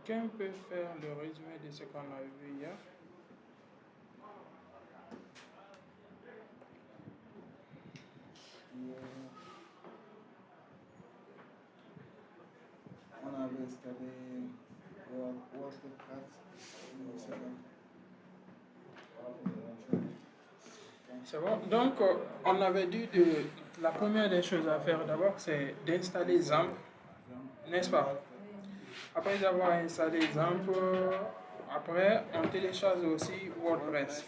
Quelqu'un peut faire le résumé de ce qu'on a vu hier? On avait installé WordPress. C'est bon. Donc, on avait dit la première des choses à faire d'abord, c'est d'installer XAMPP, n'est-ce pas? Après avoir installé XAMPP, après, on télécharge aussi WordPress.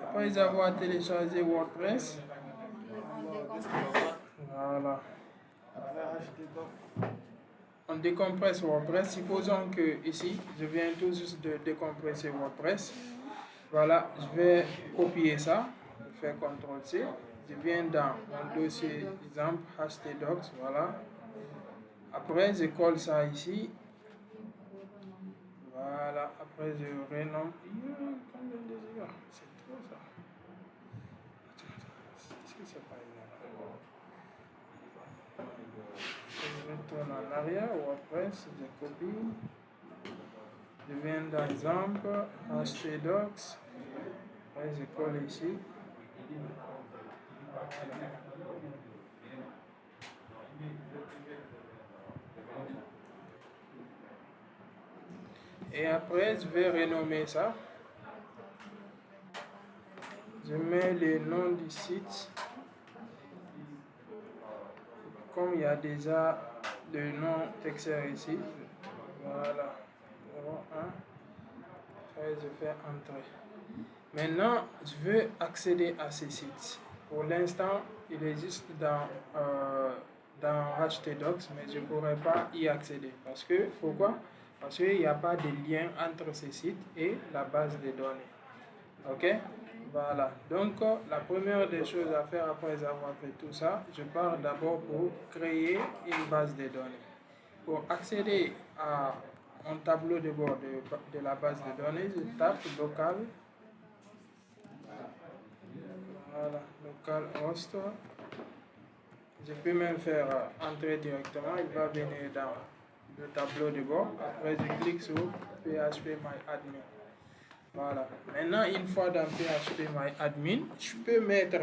Après avoir téléchargé WordPress, voilà. On décompresse WordPress. Supposons que ici, je viens tout juste de décompresser WordPress. Voilà, je vais copier ça, je fais CTRL-C. Je viens dans mon dossier exemple htdocs, voilà. Après, je colle ça ici. Voilà, après je renomme. C'est trop ça. Est-ce que c'est pas énorme? Je retourne en arrière, WordPress, je copie. Je viens dans exemple, htdocs. Après, je colle ici. Et après, je vais renommer ça. Je mets le nom du site. Comme il y a déjà le nom texteur ici, voilà, 01. Après, je fais entrer. Maintenant, je veux accéder à ce site. Pour l'instant, il est juste dans htdocs, mais je ne pourrais pas y accéder. Pourquoi? Parce qu'il n'y a pas de lien entre ce site et la base de données. Ok? Voilà. Donc, la première des choses à faire après avoir fait tout ça, je pars d'abord pour créer une base de données. Pour accéder à mon tableau de bord de la base de données, je tape local. Voilà, localhost. Je peux même faire entrer directement, il va venir dans le tableau de bord. Après, je clique sur phpMyAdmin. Voilà. Maintenant, une fois dans phpMyAdmin, je peux mettre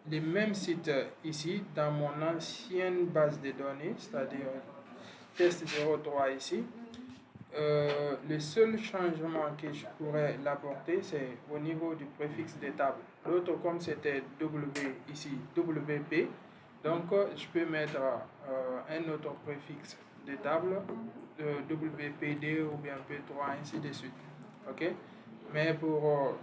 les mêmes sites ici dans mon ancienne base de données, c'est-à-dire test03 ici. Le seul changement que je pourrais l'apporter, c'est au niveau du préfixe des tables. L'autre, comme c'était W ici, WP, donc je peux mettre un autre préfixe des tables, WPD ou bien P3, ainsi de suite. Ok? Mais pour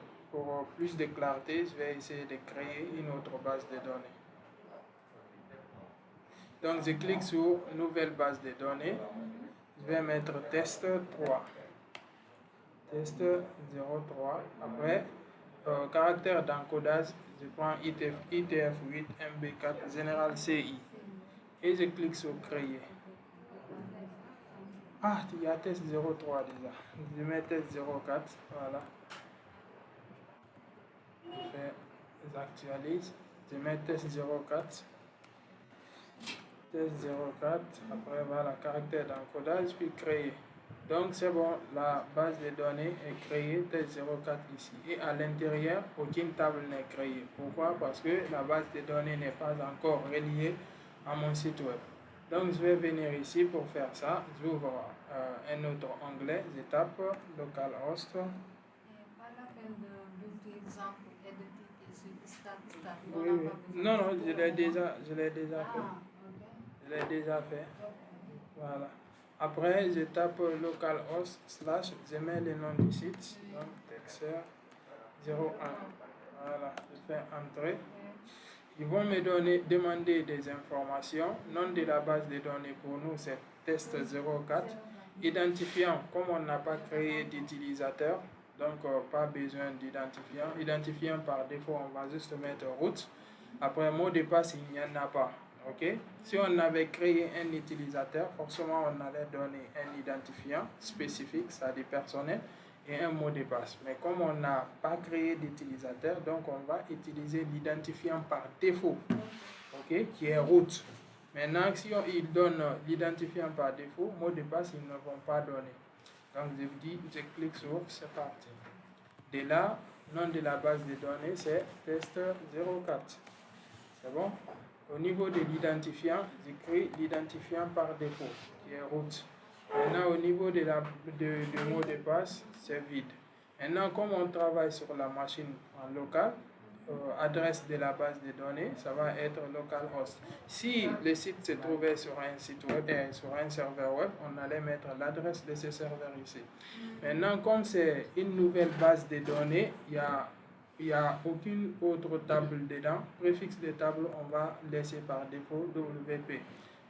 plus de clarté, je vais essayer de créer une autre base de données. Donc je clique sur nouvelle base de données. Je vais mettre test 3. Test 03. Après, caractère d'encodage, je prends ITF8 MB4 Général CI. Et je clique sur créer. Ah, il y a test 03 déjà. Je mets test 04. Voilà. J'actualise. Je mets test 04. Test 04. Après, voilà, caractère d'encodage, puis créer. Donc c'est bon, la base de données est créée, test 04 ici. Et à l'intérieur, aucune table n'est créée. Pourquoi? Parce que la base de données n'est pas encore reliée à mon site web. Donc je vais venir ici pour faire ça. J'ouvre un autre onglet, je tape localhost. Pas la peine d'ouvrir exemple et de cliquer sur start. Oui, oui. Non, je l'ai déjà fait. Je l'ai déjà fait. Voilà. Après, je tape localhost / je mets le nom du site, donc texteur 01. Voilà, je fais entrer. Ils vont me demander des informations. Nom de la base de données pour nous, c'est test 04. Identifiant, comme on n'a pas créé d'utilisateur, donc pas besoin d'identifiant. Identifiant par défaut, on va juste mettre route. Après, mot de passe, il n'y en a pas. Ok? Si on avait créé un utilisateur, forcément on allait donner un identifiant spécifique, c'est-à-dire personnel, et un mot de passe. Mais comme on n'a pas créé d'utilisateur, donc on va utiliser l'identifiant par défaut, ok, qui est route. Maintenant, si il donne l'identifiant par défaut, mot de passe, ils ne vont pas donner. Donc, je clique sur c'est parti. De là, nom de la base de données, c'est test04. C'est bon? Au niveau de l'identifiant, j'écris l'identifiant par défaut, qui est route. Maintenant, au niveau de mot de passe, c'est vide. Maintenant, comme on travaille sur la machine en local, adresse de la base de données, ça va être localhost. Si le site se trouvait sur un site web, sur un serveur web, on allait mettre l'adresse de ce serveur ici. Maintenant, comme c'est une nouvelle base de données, il n'y a aucune autre table dedans. Préfixe de table, on va laisser par défaut WP.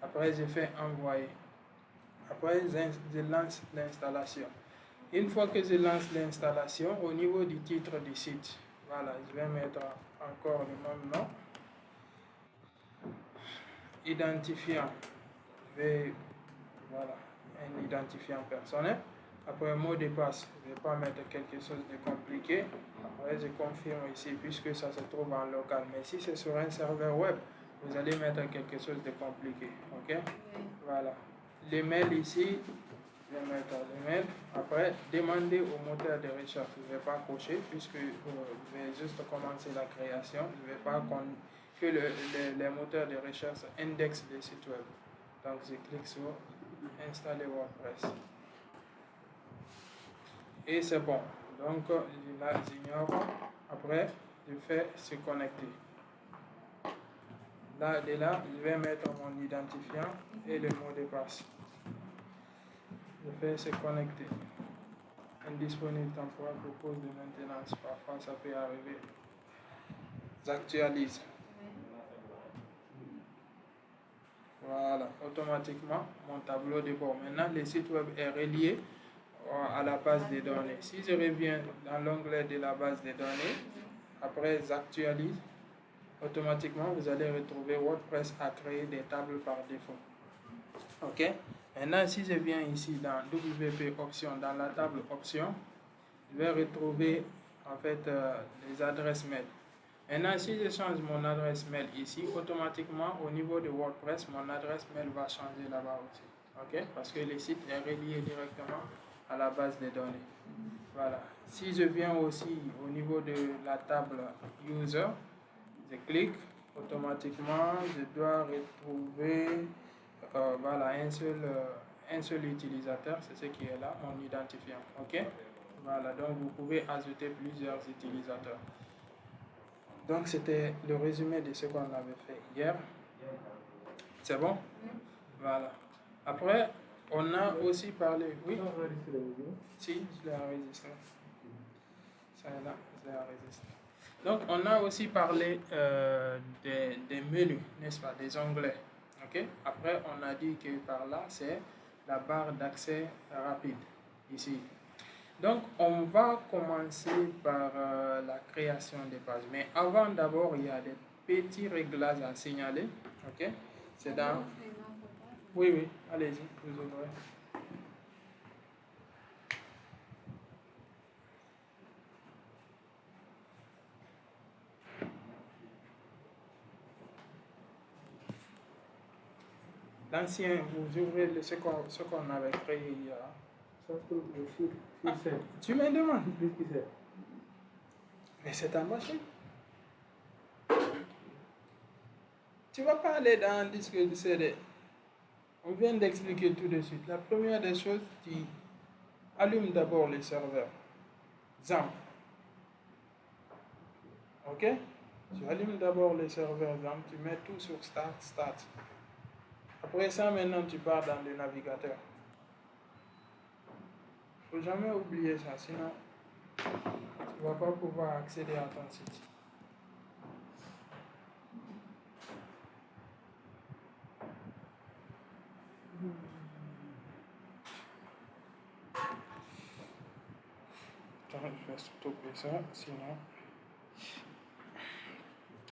Après, je fais envoyer. Après, je lance l'installation. Une fois que je lance l'installation, au niveau du titre du site, voilà, je vais mettre encore le même nom. Identifiant, voilà, un identifiant personnel. Après, mot de passe, je ne vais pas mettre quelque chose de compliqué. Après, je confirme ici puisque ça se trouve en local. Mais si c'est sur un serveur web, vous allez mettre quelque chose de compliqué. Ok? Voilà. L'email ici, je vais mettre l'email. Après, demander au moteur de recherche. Je ne vais pas cocher puisque je vais juste commencer la création. Je ne vais pas que les moteurs de recherche indexent les sites web. Donc, je clique sur installer WordPress. Et c'est bon. Donc, là, j'ignore. Après, je fais se connecter. Là, je vais mettre mon identifiant et le mot de passe. Je fais se connecter. Indisponible temporaire propose de maintenance. Parfois, ça peut arriver. J'actualise. Voilà, automatiquement, mon tableau de bord. Maintenant, le site web est relié à la base de données. Si je reviens dans l'onglet de la base de données, après j'actualise, automatiquement vous allez retrouver WordPress à créer des tables par défaut. Ok? Maintenant, si je viens ici dans WP Options, dans la table Options, je vais retrouver en fait les adresses mail. Maintenant, si je change mon adresse mail ici, automatiquement au niveau de WordPress, mon adresse mail va changer là-bas aussi. Ok? Parce que le site est relié directement à la base de données. Voilà. Si je viens aussi au niveau de la table User, je clique, automatiquement, je dois retrouver voilà, un seul utilisateur, c'est ce qui est là, mon identifiant. Ok? Voilà, donc vous pouvez ajouter plusieurs utilisateurs. Donc c'était le résumé de ce qu'on avait fait hier. C'est bon? Voilà. Après, on a aussi parlé. Oui? Si, je l'ai enregistré. Ça est là, je l'ai enregistré. Donc, on a aussi parlé des menus, n'est-ce pas, des onglets. Ok? Après, on a dit que par là, c'est la barre d'accès rapide, ici. Donc, on va commencer par la création des pages. Mais avant, d'abord, il y a des petits réglages à signaler. Ok? C'est dans... Oui, oui, allez-y, vous ouvrez. L'ancien, vous ouvrez ce qu'on avait créé hier. Ça se trouve le site. Tu me demandes? Qu'est-ce que c'est? Mais c'est ta machine. Tu vas pas aller dans un disque de CD. On vient d'expliquer tout de suite. La première des choses, tu allumes d'abord les serveurs. XAMPP. Ok? Tu allumes d'abord les serveurs XAMPP, tu mets tout sur Start. Après ça, maintenant, tu pars dans le navigateur. Il ne faut jamais oublier ça, sinon tu ne vas pas pouvoir accéder à ton site. Attends, je vais stopper ça, sinon...